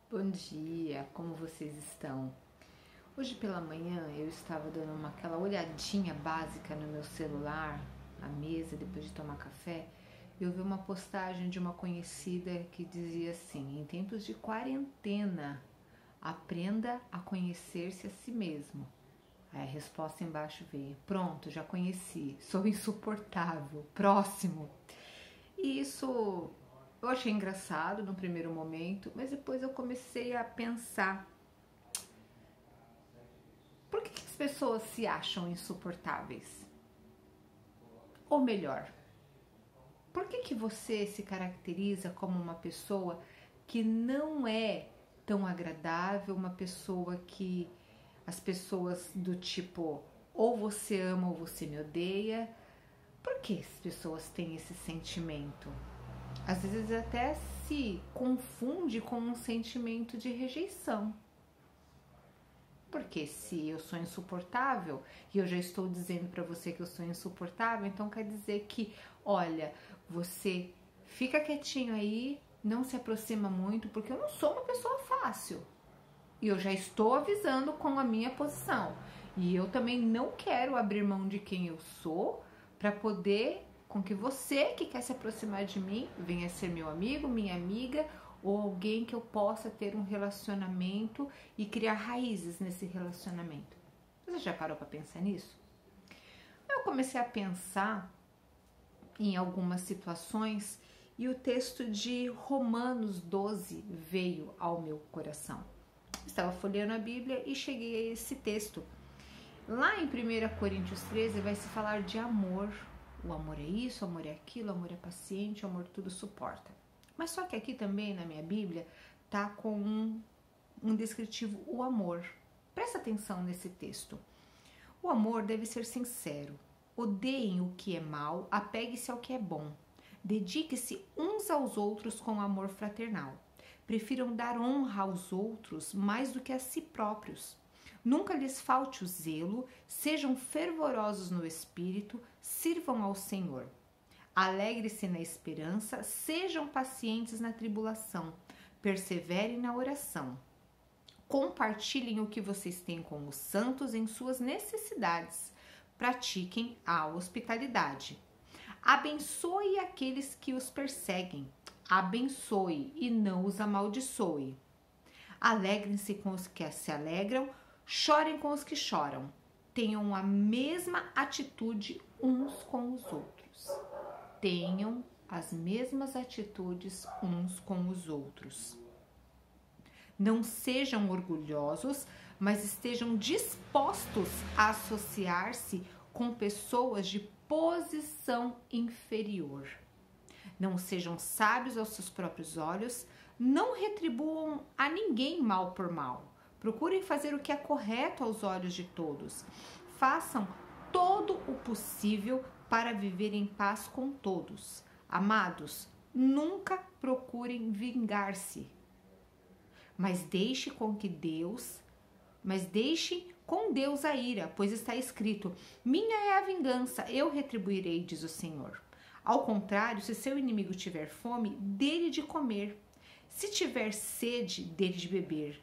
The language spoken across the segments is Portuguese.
Bom dia, como vocês estão? Hoje pela manhã eu estava dando aquela olhadinha básica no meu celular, na mesa, depois de tomar café, e eu vi uma postagem de uma conhecida que dizia assim: em tempos de quarentena, aprenda a conhecer-se a si mesmo. Aí a resposta embaixo veio: pronto, já conheci, sou insuportável, próximo. E isso eu achei engraçado no primeiro momento, mas depois eu comecei a pensar: por que as pessoas se acham insuportáveis? Ou melhor, por que você se caracteriza como uma pessoa que não é tão agradável, uma pessoa que as pessoas do tipo ou você ama ou você me odeia? Por que as pessoas têm esse sentimento? Às vezes até se confunde com um sentimento de rejeição. Porque se eu sou insuportável e eu já estou dizendo para você que eu sou insuportável, então quer dizer que, olha, você fica quietinho aí, não se aproxima muito, porque eu não sou uma pessoa fácil. E eu já estou avisando com a minha posição. E eu também não quero abrir mão de quem eu sou para poder com que você que quer se aproximar de mim venha ser meu amigo, minha amiga, ou alguém que eu possa ter um relacionamento e criar raízes nesse relacionamento. Você já parou para pensar nisso? Eu comecei a pensar em algumas situações e o texto de Romanos 12 veio ao meu coração. Estava folheando a Bíblia e cheguei a esse texto. Lá em 1 Coríntios 13 vai se falar de amor. O amor é isso, o amor é aquilo, o amor é paciente, o amor tudo suporta. Mas só que aqui também na minha Bíblia tá com um descritivo, o amor. Presta atenção nesse texto. O amor deve ser sincero. Odeiem o que é mal, apegue-se ao que é bom. Dedique-se uns aos outros com amor fraternal. Prefiram dar honra aos outros mais do que a si próprios. Nunca lhes falte o zelo, sejam fervorosos no espírito, sirvam ao Senhor. Alegre-se na esperança, sejam pacientes na tribulação, perseverem na oração. Compartilhem o que vocês têm com os santos em suas necessidades. Pratiquem a hospitalidade. Abençoe aqueles que os perseguem. Abençoe e não os amaldiçoe. Alegrem-se com os que se alegram, chorem com os que choram. Tenham a mesma atitude uns com os outros. Tenham as mesmas atitudes uns com os outros. Não sejam orgulhosos, mas estejam dispostos a associar-se com pessoas de posição inferior. Não sejam sábios aos seus próprios olhos, não retribuam a ninguém mal por mal. Procurem fazer o que é correto aos olhos de todos. Façam todo o possível para viver em paz com todos. Amados, nunca procurem vingar-se, mas deixe com Deus a ira, pois está escrito: minha é a vingança, eu retribuirei, diz o Senhor. Ao contrário, se seu inimigo tiver fome, dê-lhe de comer. Se tiver sede, dê-lhe de beber.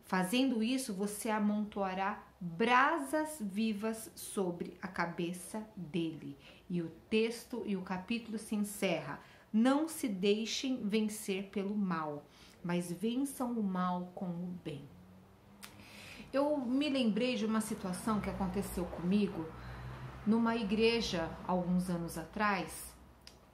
Fazendo isso, você amontoará brasas vivas sobre a cabeça dele. E o texto e o capítulo se encerra: não se deixem vencer pelo mal, mas vençam o mal com o bem. Eu me lembrei de uma situação que aconteceu comigo numa igreja alguns anos atrás,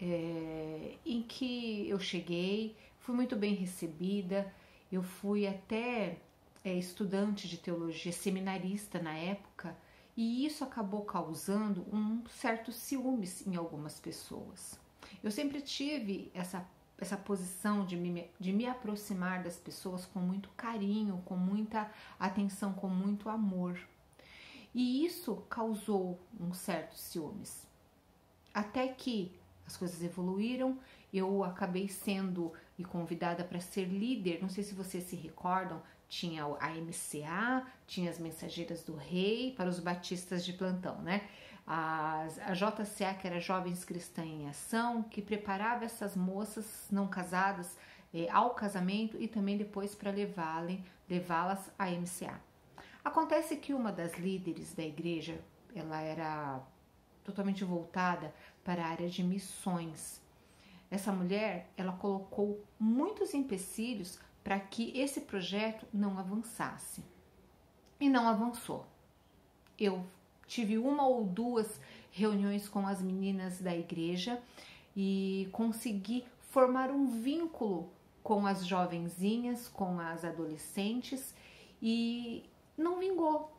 em que eu cheguei, fui muito bem recebida, eu fui até estudante de teologia, seminarista na época, e isso acabou causando um certo ciúmes em algumas pessoas. Eu sempre tive essa posição de me aproximar das pessoas com muito carinho, com muita atenção, com muito amor. E isso causou um certo ciúmes. Até que as coisas evoluíram, eu acabei sendo convidada para ser líder. Não sei se vocês se recordam, tinha a MCA, tinha as Mensageiras do Rei para os batistas de plantão, né? A JCA, que era Jovens Cristãs em Ação, que preparava essas moças não casadas ao casamento e também depois para levá-las à MCA. Acontece que uma das líderes da igreja, ela era totalmente voltada para a área de missões. Essa mulher, ela colocou muitos empecilhos para que esse projeto não avançasse. E não avançou. Eu tive uma ou duas reuniões com as meninas da igreja e consegui formar um vínculo com as jovenzinhas, com as adolescentes e não vingou.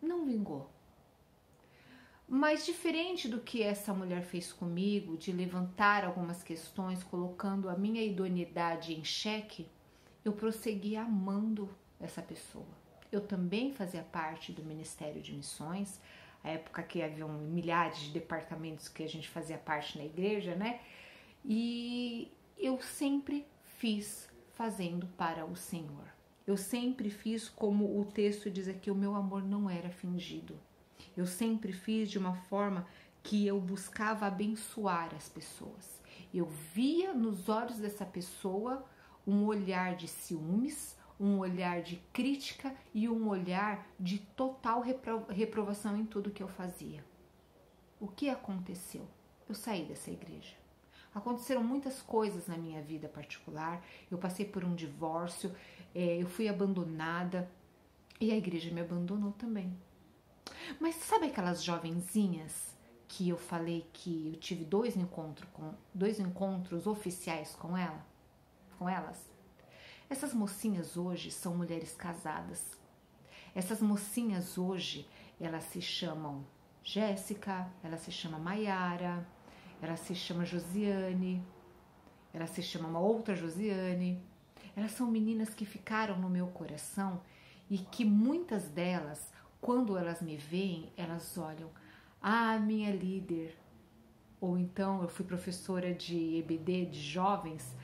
Não vingou. Mas diferente do que essa mulher fez comigo, de levantar algumas questões, colocando a minha idoneidade em xeque, eu prossegui amando essa pessoa. Eu também fazia parte do Ministério de Missões, a época que havia milhares de departamentos que a gente fazia parte na igreja, né? E eu sempre fiz fazendo para o Senhor. Eu sempre fiz como o texto diz aqui, o meu amor não era fingido. Eu sempre fiz de uma forma que eu buscava abençoar as pessoas. Eu via nos olhos dessa pessoa um olhar de ciúmes, um olhar de crítica e um olhar de total reprovação em tudo que eu fazia. O que aconteceu? Eu saí dessa igreja. Aconteceram muitas coisas na minha vida particular. Eu passei por um divórcio, eu fui abandonada e a igreja me abandonou também. Mas sabe aquelas jovenzinhas que eu falei que eu tive dois encontros oficiais com elas? Essas mocinhas hoje são mulheres casadas. Essas mocinhas hoje, elas se chamam Jéssica, ela se chama Maiara, ela se chama Josiane, ela se chama uma outra Josiane. Elas são meninas que ficaram no meu coração e que muitas delas, quando elas me veem, elas olham, minha líder. Ou então eu fui professora de EBD, de jovens,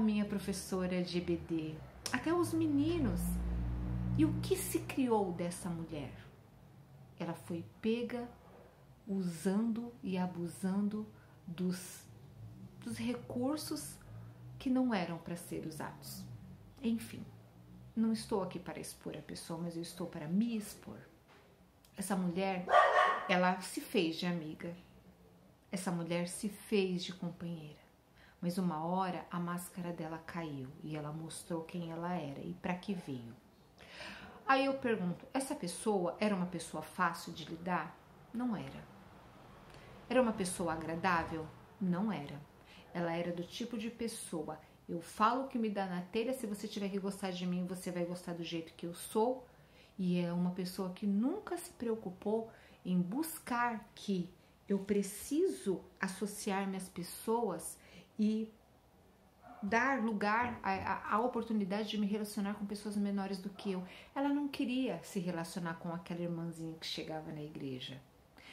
minha professora de EBD. Até os meninos. E o que se criou dessa mulher? Ela foi pega usando e abusando dos recursos que não eram para ser usados. Enfim, não estou aqui para expor a pessoa, mas eu estou para me expor. Essa mulher, ela se fez de amiga. Essa mulher se fez de companheira. Mas uma hora a máscara dela caiu e ela mostrou quem ela era e para que veio. Aí eu pergunto, essa pessoa era uma pessoa fácil de lidar? Não era. Era uma pessoa agradável? Não era. Ela era do tipo de pessoa, eu falo o que me dá na telha, se você tiver que gostar de mim, você vai gostar do jeito que eu sou. E é uma pessoa que nunca se preocupou em buscar que eu preciso associar-me às pessoas e dar lugar à oportunidade de me relacionar com pessoas menores do que eu. Ela não queria se relacionar com aquela irmãzinha que chegava na igreja.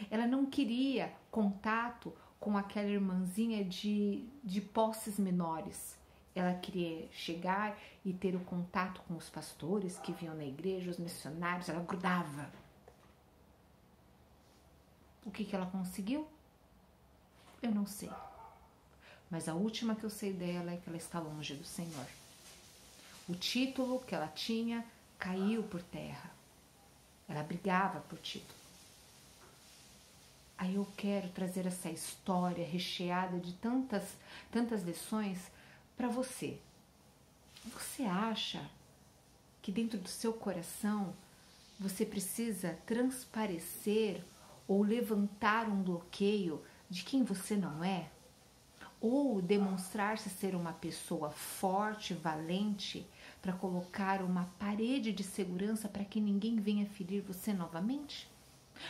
Ela não queria contato com aquela irmãzinha de posses menores. Ela queria chegar e ter o contato com os pastores que vinham na igreja, os missionários. Ela grudava. O que ela conseguiu? Eu não sei. Mas a última que eu sei dela é que ela está longe do Senhor. O título que ela tinha caiu por terra. Ela brigava por título. Aí eu quero trazer essa história recheada de tantas lições para você. Você acha que dentro do seu coração você precisa transparecer ou levantar um bloqueio de quem você não é? Ou demonstrar-se ser uma pessoa forte, valente, para colocar uma parede de segurança para que ninguém venha ferir você novamente?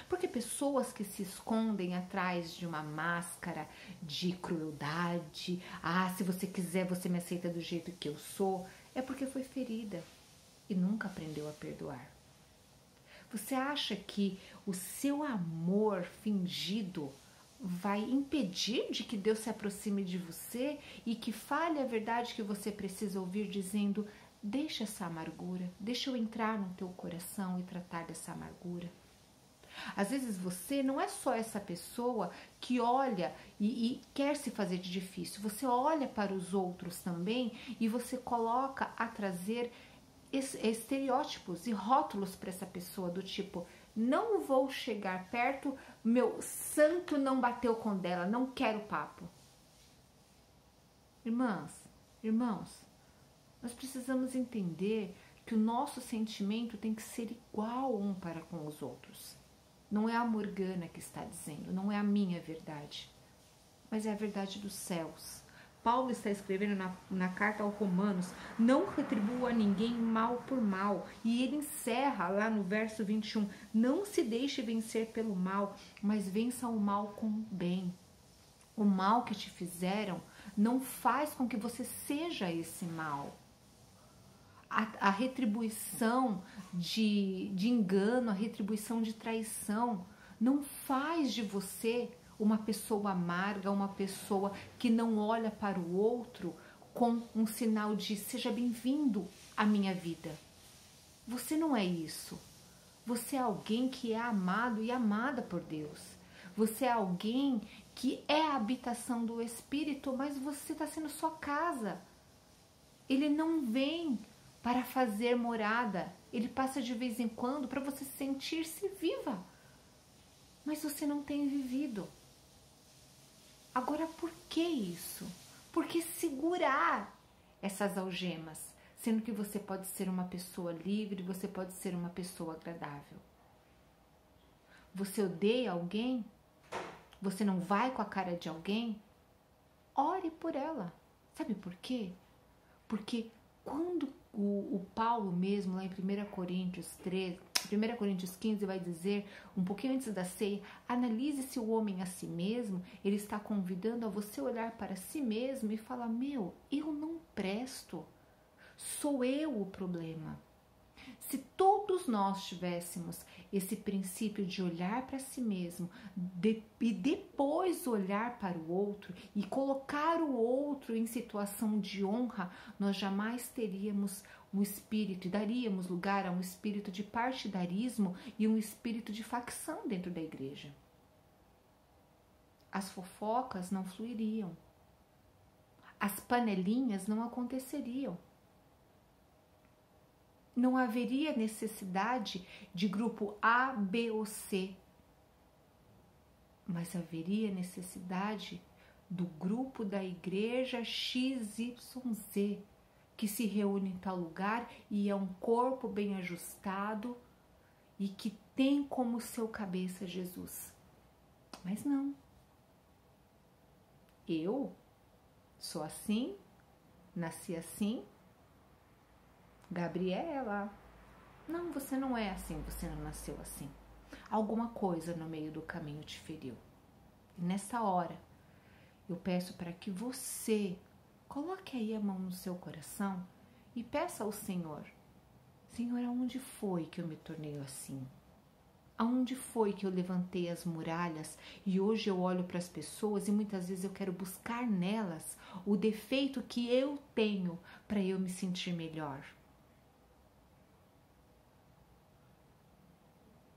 Porque pessoas que se escondem atrás de uma máscara de crueldade, se você quiser você me aceita do jeito que eu sou, é porque foi ferida e nunca aprendeu a perdoar. Você acha que o seu amor fingido vai impedir de que Deus se aproxime de você e que fale a verdade que você precisa ouvir, dizendo, deixa essa amargura, deixa eu entrar no teu coração e tratar dessa amargura? Às vezes você não é só essa pessoa que olha e quer se fazer de difícil. Você olha para os outros também e você coloca a trazer estereótipos e rótulos para essa pessoa do tipo, não vou chegar perto, meu santo não bateu com dela, não quero papo. Irmãs, irmãos, nós precisamos entender que o nosso sentimento tem que ser igual um para com os outros. Não é a Morgana que está dizendo, não é a minha verdade, mas é a verdade dos céus. Paulo está escrevendo na carta aos Romanos, não retribua a ninguém mal por mal. E ele encerra lá no verso 21, não se deixe vencer pelo mal, mas vença o mal com o bem. O mal que te fizeram não faz com que você seja esse mal. A retribuição de engano, a retribuição de traição, não faz de você uma pessoa amarga, uma pessoa que não olha para o outro com um sinal de seja bem-vindo à minha vida. Você não é isso. Você é alguém que é amado e amada por Deus. Você é alguém que é a habitação do Espírito, mas você está sendo sua casa. Ele não vem para fazer morada. Ele passa de vez em quando para você sentir-se viva. Mas você não tem vivido. Agora, por que isso? Por que segurar essas algemas? Sendo que você pode ser uma pessoa livre, você pode ser uma pessoa agradável. Você odeia alguém? Você não vai com a cara de alguém? Ore por ela. Sabe por quê? Porque quando o Paulo mesmo, lá em 1 Coríntios 13, 1 Coríntios 15 vai dizer, um pouquinho antes da ceia, analise-se o homem a si mesmo, ele está convidando a você olhar para si mesmo e falar, meu, eu não presto, sou eu o problema. Se todos nós tivéssemos esse princípio de olhar para si mesmo e depois olhar para o outro e colocar o outro em situação de honra, nós jamais teríamos um espírito e daríamos lugar a um espírito de partidarismo e um espírito de facção dentro da igreja. As fofocas não fluiriam. As panelinhas não aconteceriam. Não haveria necessidade de grupo A, B ou C, mas haveria necessidade do grupo da igreja XYZ, que se reúne em tal lugar e é um corpo bem ajustado e que tem como seu cabeça Jesus. Mas não. Eu sou assim, nasci assim, Gabriela, não, você não é assim, você não nasceu assim. Alguma coisa no meio do caminho te feriu. E nessa hora, eu peço para que você coloque aí a mão no seu coração e peça ao Senhor, Senhor, aonde foi que eu me tornei assim? Aonde foi que eu levantei as muralhas e hoje eu olho para as pessoas e muitas vezes eu quero buscar nelas o defeito que eu tenho para eu me sentir melhor?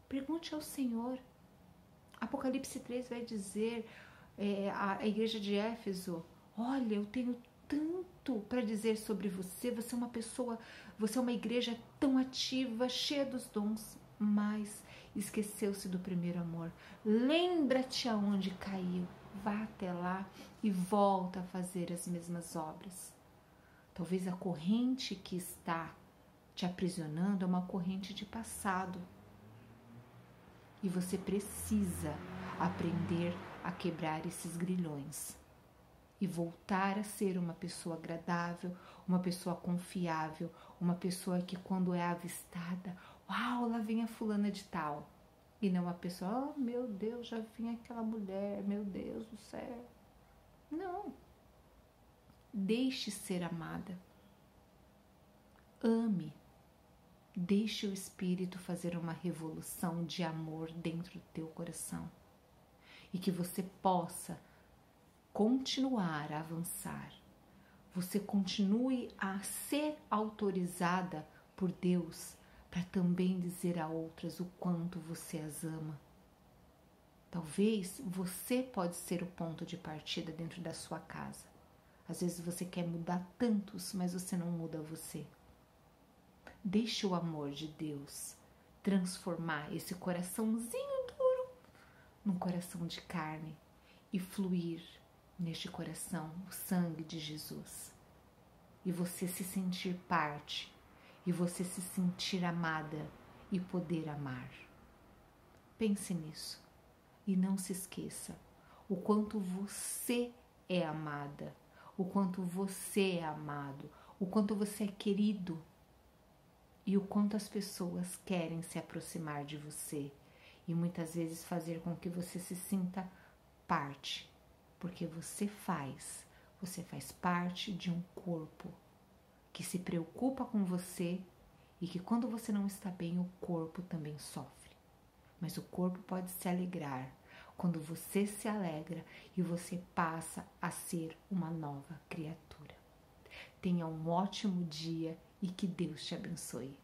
Pergunte ao Senhor. Apocalipse 3 vai dizer, a igreja de Éfeso, olha, eu tenho tanto para dizer sobre você, você é uma pessoa, você é uma igreja tão ativa, cheia dos dons, mas esqueceu-se do primeiro amor. Lembra-te aonde caiu, vá até lá e volta a fazer as mesmas obras. Talvez a corrente que está te aprisionando é uma corrente de passado. E você precisa aprender a quebrar esses grilhões e voltar a ser uma pessoa agradável, uma pessoa confiável, uma pessoa que quando é avistada, uau, lá vem a fulana de tal. E não uma pessoa, oh meu Deus, já vem aquela mulher, meu Deus do céu. Não. Deixe ser amada. Ame. Deixe o Espírito fazer uma revolução de amor dentro do teu coração. E que você possa continuar a avançar. Você continue a ser autorizada por Deus para também dizer a outras o quanto você as ama. Talvez você pode ser o ponto de partida dentro da sua casa. Às vezes você quer mudar tantos, mas você não muda você. Deixe o amor de Deus transformar esse coraçãozinho duro num coração de carne e fluir neste coração o sangue de Jesus. E você se sentir parte, e você se sentir amada e poder amar. Pense nisso e não se esqueça o quanto você é amada, o quanto você é amado, o quanto você é querido e o quanto as pessoas querem se aproximar de você e muitas vezes fazer com que você se sinta parte, porque você faz parte de um corpo que se preocupa com você e que quando você não está bem, o corpo também sofre. Mas o corpo pode se alegrar quando você se alegra e você passa a ser uma nova criatura. Tenha um ótimo dia e que Deus te abençoe.